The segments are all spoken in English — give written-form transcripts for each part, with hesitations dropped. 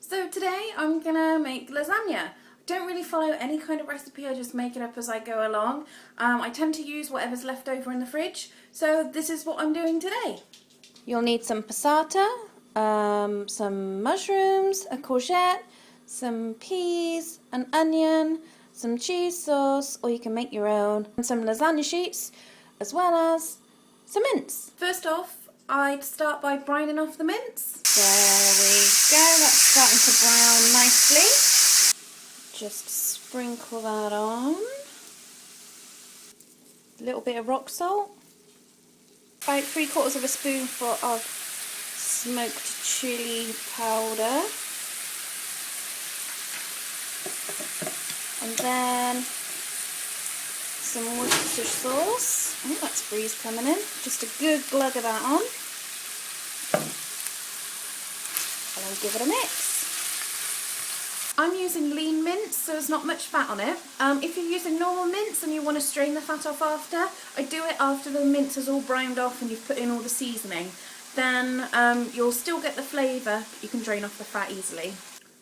So today I'm gonna make lasagna. I don't really follow any kind of recipe, I just make it up as I go along. I tend to use whatever's left over in the fridge, so this is what I'm doing today. You'll need some passata, some mushrooms, a courgette, some peas, an onion, some cheese sauce, or you can make your own, and some lasagna sheets, as well as some mince. First off, I'd start by brining off the mince. There we go, that's starting to brown nicely. Just sprinkle that on. A little bit of rock salt. About 3/4 of a spoonful of smoked chilli powder. And then some Worcestershire sauce. Oh, that's breeze coming in. Just a good glug of that on. And then give it a mix. I'm using lean mince, so there's not much fat on it. If you're using normal mince and you want to strain the fat off after, I do it after the mince is all browned off and you've put in all the seasoning. Then you'll still get the flavour, but you can drain off the fat easily.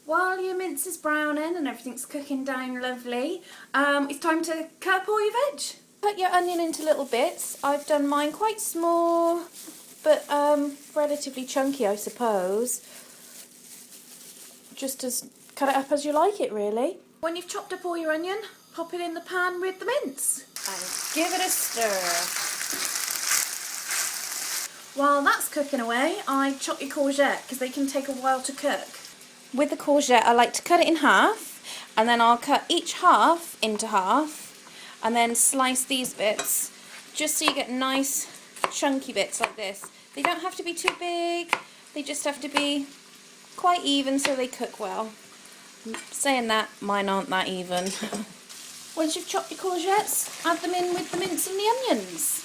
While your mince is browning and everything's cooking down lovely, it's time to cut up all your veg. Cut your onion into little bits. I've done mine quite small, but relatively chunky, I suppose. Just as cut it up as you like it, really. When you've chopped up all your onion, pop it in the pan with the mince and give it a stir. While that's cooking away, I chop your courgette because they can take a while to cook. With the courgette, I like to cut it in half, and then I'll cut each half into half, and then slice these bits, just so you get nice chunky bits like this. They don't have to be too big, they just have to be quite even so they cook well. Saying that, mine aren't that even. Once you've chopped your courgettes, add them in with the mince and the onions.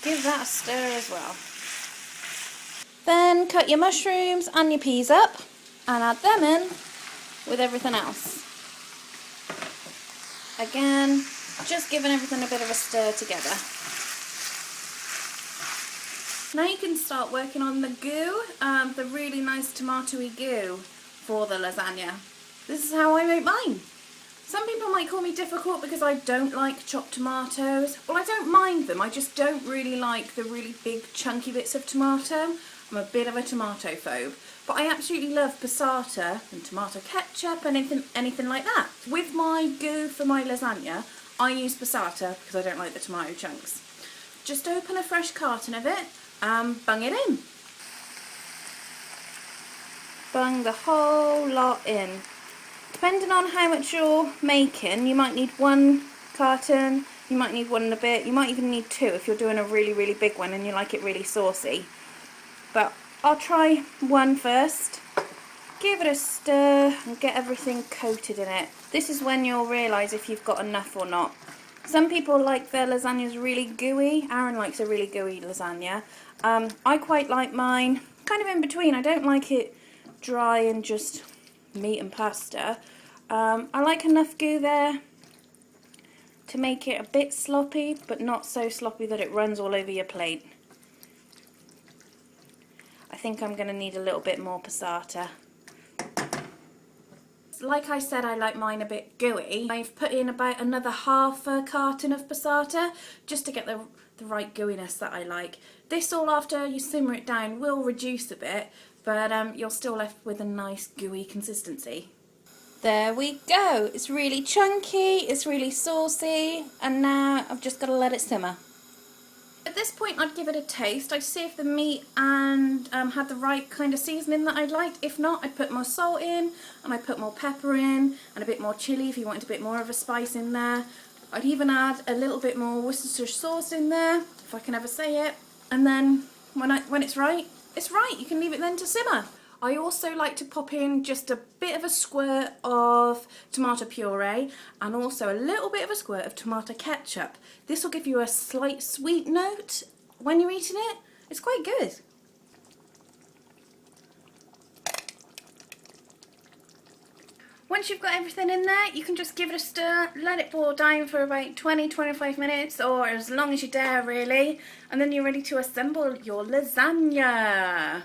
Give that a stir as well. Then cut your mushrooms and your peas up and add them in with everything else. Again, just giving everything a bit of a stir together. Now you can start working on the goo, the really nice tomatoey goo for the lasagna. This is how I make mine. Some people might call me difficult because I don't like chopped tomatoes. Well, I don't mind them, I just don't really like the really big chunky bits of tomato. I'm a bit of a tomato phobe. But I absolutely love passata and tomato ketchup and anything like that. With my goo for my lasagna, I use passata because I don't like the tomato chunks. Just open a fresh carton of it and bung it in. Bung the whole lot in. Depending on how much you're making, you might need 1 carton, you might need 1 and a bit, you might even need 2 if you're doing a really, really big one and you like it really saucy. But I'll try 1 first. Give it a stir and get everything coated in it. This is when you'll realise if you've got enough or not. Some people like their lasagnas really gooey. Aaron likes a really gooey lasagna. I quite like mine kind of in between. I don't like it dry and just meat and pasta. I like enough goo there to make it a bit sloppy, but not so sloppy that it runs all over your plate. I think I'm going to need a little bit more passata. Like I said, I like mine a bit gooey. I've put in about another half a carton of passata just to get the right gooiness that I like. This all, after you simmer it down, will reduce a bit, but you're still left with a nice gooey consistency. There we go. It's really chunky, it's really saucy, and now I've just got to let it simmer. At this point, I'd give it a taste. I'd see if the meat and had the right kind of seasoning that I'd like. If not, I'd put more salt in, and I'd put more pepper in, and a bit more chilli if you wanted a bit more of a spice in there. I'd even add a little bit more Worcestershire sauce in there, if I can ever say it. And then when it's right, it's right. You can leave it then to simmer. I also like to pop in just a bit of a squirt of tomato puree and also a little bit of a squirt of tomato ketchup. This will give you a slight sweet note when you're eating it. It's quite good. Once you've got everything in there, you can just give it a stir, let it boil down for about 20-25 minutes, or as long as you dare really, and then you're ready to assemble your lasagna.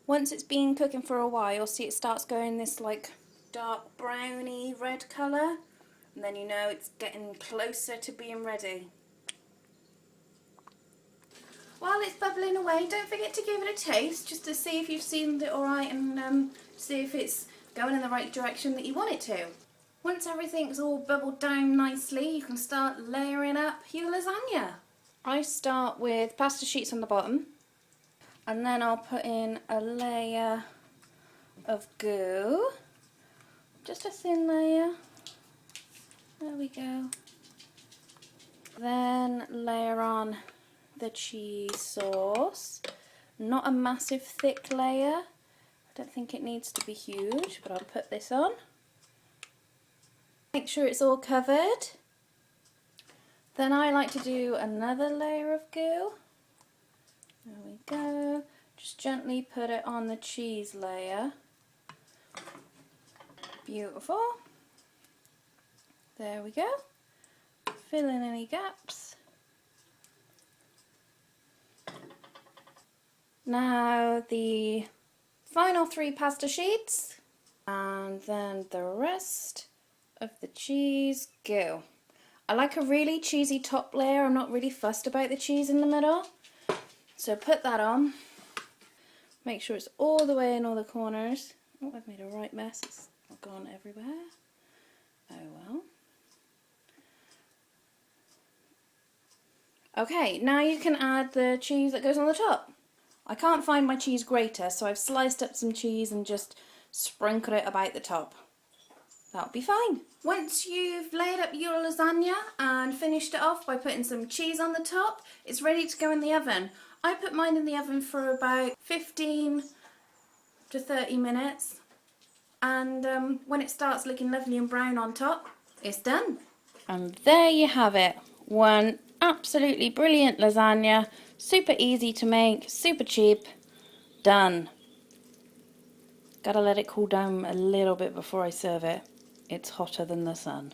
Once it's been cooking for a while, see it starts going this like dark browny red colour, and then you know it's getting closer to being ready. While it's bubbling away, don't forget to give it a taste just to see if you've seasoned it alright and see if it's going in the right direction that you want it to. Once everything's all bubbled down nicely, you can start layering up your lasagna. I start with pasta sheets on the bottom, and then I'll put in a layer of goo, just a thin layer. There we go. Then layer on the cheese sauce. Not a massive thick layer. I don't think it needs to be huge, but I'll put this on. Make sure it's all covered. Then I like to do another layer of goo. There we go. Just gently put it on the cheese layer. Beautiful. There we go. Fill in any gaps. Now the final 3 pasta sheets, and then the rest of the cheese goo. I like a really cheesy top layer. I'm not really fussed about the cheese in the middle. So put that on. Make sure it's all the way in all the corners. Oh, I've made a right mess. It's gone everywhere. Oh well. Okay, now you can add the cheese that goes on the top. I can't find my cheese grater, so I've sliced up some cheese and just sprinkled it about the top. That'll be fine. Once you've laid up your lasagna and finished it off by putting some cheese on the top, it's ready to go in the oven. I put mine in the oven for about 15 to 30 minutes, and when it starts looking lovely and brown on top, it's done. And there you have it. One absolutely brilliant lasagna, super easy to make, super cheap, done. Gotta let it cool down a little bit before I serve it. It's hotter than the sun.